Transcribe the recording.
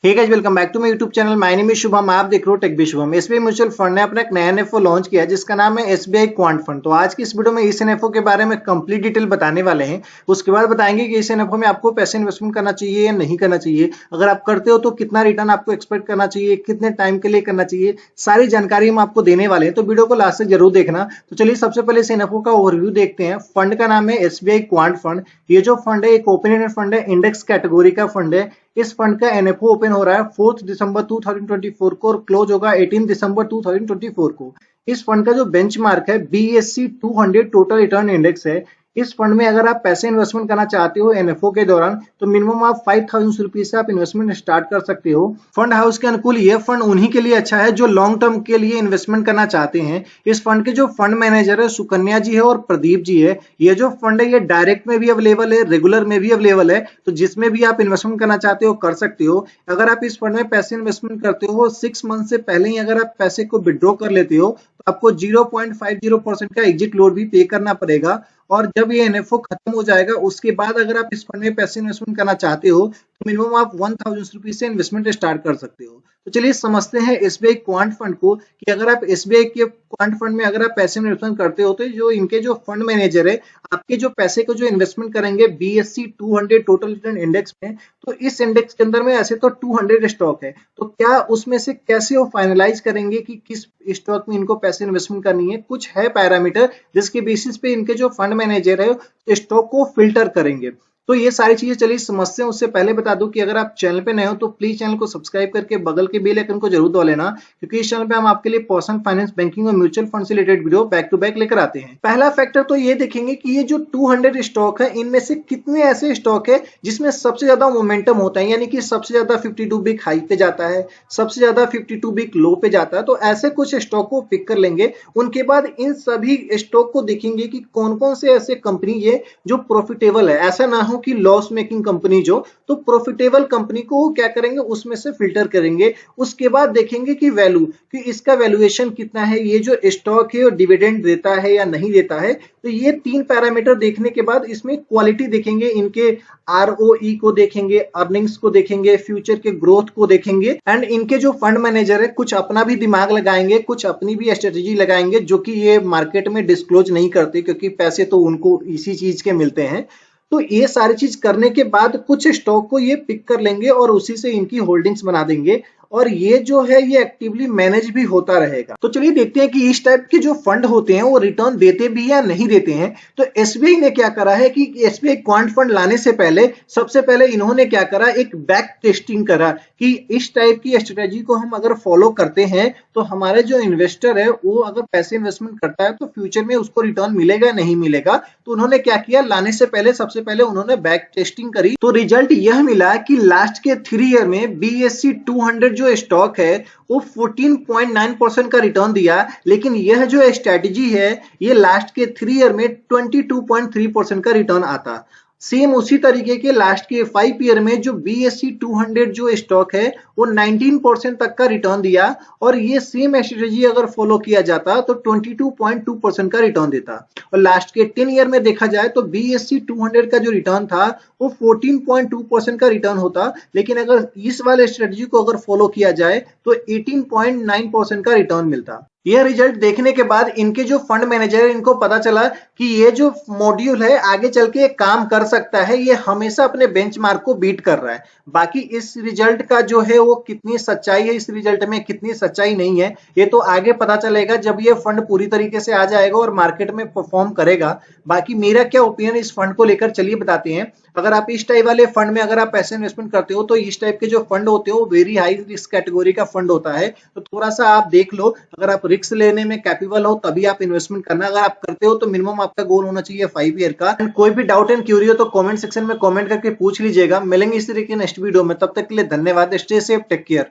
Hey guys, welcome back to my YouTube channel. My name is Shubham, आप देख रहे हो tech B Shubham. SBI mutual fund ने अपना एक नया एनएफओ लॉन्च किया है जिसका नाम है एसबीआई क्वांट फंड। तो आज की इस वीडियो में इस एनएफओ के बारे में कंप्लीट डिटेल बताने वाले हैं। उसके बाद बताएंगे कि इस एनएफओ में आपको पैसे इन्वेस्टमेंट करना चाहिए या नहीं करना चाहिए, अगर आप करते हो तो कितना रिटर्न आपको एक्सपेक्ट करना चाहिए, कितने टाइम के लिए करना चाहिए, सारी जानकारी हम आपको देने वाले हैं। तो वीडियो को लास्ट तक जरूर देखना। तो चलिए सबसे पहले इस एनएफओ का ओवरव्यू देखते हैं। फंड का नाम है एसबीआई क्वांट फंड। ये जो फंड है एक ओपन एंडेड फंड है, इंडेक्स कैटेगरी का फंड है। इस फंड का एनएफओ ओपन हो रहा है 4 दिसंबर 2024 को और क्लोज होगा 18 दिसंबर 2024 को। इस फंड का जो बेंचमार्क है बीएससी 200 टोटल रिटर्न इंडेक्स है। इस फंड में अगर आप पैसे इन्वेस्टमेंट करना चाहते हो एनएफओ के दौरान तो मिनिमम आप 5000 रुपीज से आप इन्वेस्टमेंट स्टार्ट कर सकते हो। फंड हाउस के अनुकूल ये फंड उन्हीं के लिए अच्छा है जो लॉन्ग टर्म के लिए इन्वेस्टमेंट करना चाहते हैं। इस फंड के जो फंड मैनेजर है सुकन्या जी है और प्रदीप जी है। ये जो फंड है ये डायरेक्ट में भी अवेलेबल है, रेगुलर में भी अवेलेबल है, तो जिसमें भी आप इन्वेस्टमेंट करना चाहते हो कर सकते हो। अगर आप इस फंड में पैसे इन्वेस्टमेंट करते हो 6 मंथ से पहले ही अगर आप पैसे को विड्रॉ कर लेते हो तो आपको 0.50% का एग्जिट लोड भी पे करना पड़ेगा। और जब ये एनएफओ खत्म हो जाएगा उसके बाद अगर आप इस फंड में पैसे इन्वेस्टमेंट करना चाहते हो तो मिनिमम आप 1000 रुपीज से इन्वेस्टमेंट स्टार्ट कर सकते हो। तो चलिए समझते हैं एसबीआई क्वांट फंड को कि अगर आप एसबीआई के क्वांट फंड में अगर आप पैसे इन्वेस्टमेंट करते हो तो जो इनके जो फंड मैनेजर है आपके जो पैसे को जो इन्वेस्टमेंट करेंगे बीएससी 200 टोटल रिटर्न इंडेक्स में। तो इस इंडेक्स के अंदर में ऐसे तो 200 स्टॉक है, तो क्या उसमें से कैसे वो फाइनलाइज करेंगे कि किस स्टॉक में इनको पैसे इन्वेस्टमेंट करनी है। कुछ है पैरामीटर जिसके बेसिस पे इनके जो फंड मैनेजर है स्टॉक को फिल्टर करेंगे। तो ये सारी चीजें चलिए समझते हैं। उससे पहले बता दूं कि अगर आप चैनल पे नए हो तो प्लीज चैनल को सब्सक्राइब करके बगल के बेल आइकन को जरूर दबा लेना, क्योंकि इस चैनल पे हम आपके लिए पर्सनल फाइनेंस, बैंकिंग और म्यूचुअल फंड से related video back to back लेकर आते हैं। पहला फैक्टर तो ये देखेंगे कि ये जो 200 स्टॉक है इनमें से कितने ऐसे स्टॉक है जिसमें सबसे ज्यादा मोमेंटम होता है, यानी कि सबसे ज्यादा 52 वीक हाई पे जाता है, सबसे ज्यादा 52 वीक लो पे जाता है। तो ऐसे कुछ स्टॉक को पिक कर लेंगे। उनके बाद इन सभी स्टॉक को देखेंगे कि कौन कौन से ऐसे कंपनी है जो प्रॉफिटेबल है। ऐसा ना हो कि लॉस मेकिंग कंपनी जो, तो प्रॉफिटेबल कंपनी को क्या करेंगे उसमें से फिल्टर करेंगे। उसके बाद देखेंगे कि वैल्यू, कि इसका वैल्यूएशन कितना है, ये जो स्टॉक है वो डिविडेंड देता है या नहीं देता है। तो ये 3 पैरामीटर देखने के बाद इसमें क्वालिटी देखेंगे, इनके आरओई को देखेंगे, अर्निंग्स को देखेंगे, फ्यूचर के ग्रोथ को देखेंगे। एंड इनके जो फंड मैनेजर है कुछ अपना भी दिमाग लगाएंगे, कुछ अपनी भी स्ट्रेटेजी लगाएंगे जो कि ये मार्केट में डिस्क्लोज नहीं करते, क्योंकि पैसे तो उनको इसी चीज के मिलते हैं। तो ये सारी चीज करने के बाद कुछ स्टॉक को ये पिक कर लेंगे और उसी से इनकी होल्डिंग्स बना देंगे और ये जो है ये एक्टिवली मैनेज भी होता रहेगा। तो चलिए देखते हैं कि इस टाइप के जो फंड होते हैं वो रिटर्न देते भी या नहीं देते हैं। तो एसबीआई ने क्या करा है कि एसबीआई क्वांट फंड लाने से पहले सबसे पहले इन्होंने क्या करा, एक बैक टेस्टिंग करा कि इस टाइप की स्ट्रेटेजी को हम अगर फॉलो करते हैं तो हमारे जो इन्वेस्टर है वो अगर पैसे इन्वेस्टमेंट करता है तो फ्यूचर में उसको रिटर्न मिलेगा नहीं मिलेगा। तो उन्होंने क्या किया, लाने से पहले सबसे पहले उन्होंने बैक टेस्टिंग करी। तो रिजल्ट यह मिला कि लास्ट के 3 ईयर में बीएससी 200 जो स्टॉक है वो 14.9% का रिटर्न दिया, लेकिन यह जो स्ट्रेटजी है ये लास्ट के 3 ईयर में 22.3% का रिटर्न आता। सेम उसी तरीके के लास्ट के 5 ईयर में जो बीएससी 200 जो स्टॉक है वो 19% तक का रिटर्न दिया और ये सेम स्ट्रेटजी अगर फॉलो किया जाता तो 22.2% का रिटर्न देता। और लास्ट के 10 ईयर में देखा जाए तो बीएससी 200 का जो रिटर्न था वो 14.2% का रिटर्न होता, लेकिन अगर इस वाले स्ट्रेटजी को अगर फॉलो किया जाए तो 18.9% का रिटर्न मिलता। यह रिजल्ट देखने के बाद इनके जो फंड मैनेजर है इनको पता चला कि ये जो मॉड्यूल है आगे चल के काम कर सकता है, ये हमेशा अपने बेंचमार्क को बीट कर रहा है। बाकी इस रिजल्ट का जो है वो कितनी सच्चाई है, इस रिजल्ट में कितनी सच्चाई नहीं है, ये तो आगे पता चलेगा जब ये फंड पूरी तरीके से आ जाएगा और मार्केट में परफॉर्म करेगा। बाकी मेरा क्या ओपिनियन इस फंड को लेकर चलिए बताते हैं। अगर आप इस टाइप वाले फंड में अगर आप पैसे इन्वेस्टमेंट करते हो तो इस टाइप के जो फंड होते हो वेरी हाई रिस्क कैटेगरी का फंड होता है, तो थोड़ा सा आप देख लो। अगर आप रिस्क लेने में कैपेबल हो तभी आप इन्वेस्टमेंट करना। अगर आप करते हो तो मिनिमम आपका गोल होना चाहिए 5 ईयर का। कोई भी डाउट एंड क्यूरी हो तो कमेंट सेक्शन में कमेंट करके पूछ लीजिएगा। मिलेंगे इस तरीके के नेक्स्ट वीडियो में, तब तक के लिए धन्यवाद। Stay safe, take care.